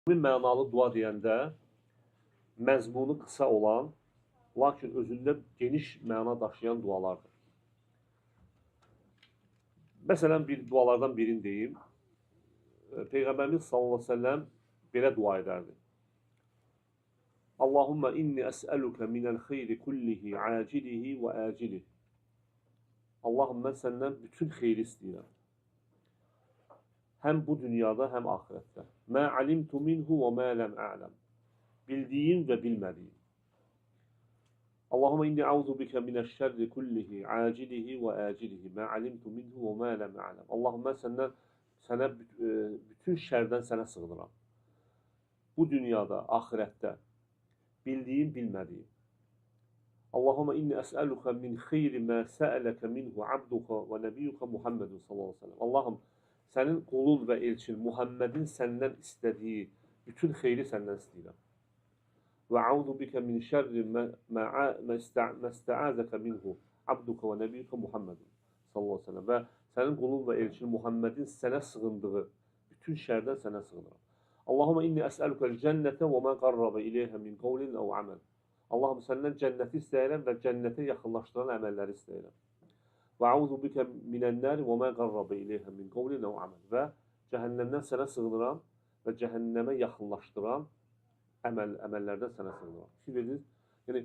Mənalı dua deyəndə məzmunu qısa olan, lakin özündə geniş məna daşıyan dualardır. Məsələn, bir dualardan birini deyim. Peyğəmbərimiz sallallahu əleyhi və səlləm belə dua edərdi. Allahumma inni əs'əluka minəl xeyri kullihi acilihi və acilihi. Allahım, mən səndən bütün xeyri istəyirəm. Həm bu dünyada, həm axirətdə. Mə alimtu minhu və mə ləm a'ləm. Bildiyim və bilmədiyim. Allahumma inni a'udhu bika minəş-şerri kullihi acilihi və acilihi. Mə alimtu minhu və mə ləm a'ləm. Allahım, mən sənə bütün şərdən sənə sığınıram. Bu dünyada, axirətdə. Bildiyim, bilmədiyim. Allahumma inni əs'əluka min xeyri mə sə'ələkə minhu abduka və nəbiyyuka Muhammedun sallallahu aleyhi ve sellem. Allahım, sənin qulun və elçin Muhammedin səndən istədiyi bütün xeyri səndən istəyirəm. Və a'udhu bika min şerri mə istə'azəkə minhu abduka və nəbiyyuka Muhammedun sallallahu aleyhi ve sellem. Və sənin qulun və elçin Muhammedin sənə sığındığı bütün şərdən sənə sığınıram. Allahumma inni əs'əlukəl cənnətə və mə qarrabə iləyhə min qavlin əv aməl. Allahım, səndən cənnəti istəyirəm və cənnətə yaxınlaşdıran əməlləri istəyirəm. Və a'udhu bika minən-nar və mə qarrabə iləyhə min qavlin əv aməl. Və cəhənnəmdən sənə sığınıram və cəhənnəmə yaxınlaşdıran əməllərdən sənə sığınıram. Bilirsiniz? Yəni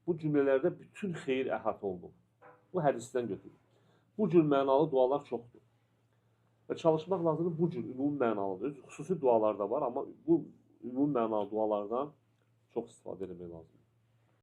bu cümlələrdə bütün xeyir əhatə olunur. Bu hədisdən götürülür. Bu cür mənalı dualar çoxdur. Və çalışmaq lazımdır bu cür ümumi mənalıdır. Xüsusi dualar da var, amma bu ümumi mənalı dualardan çox istifadə etmək lazımdır.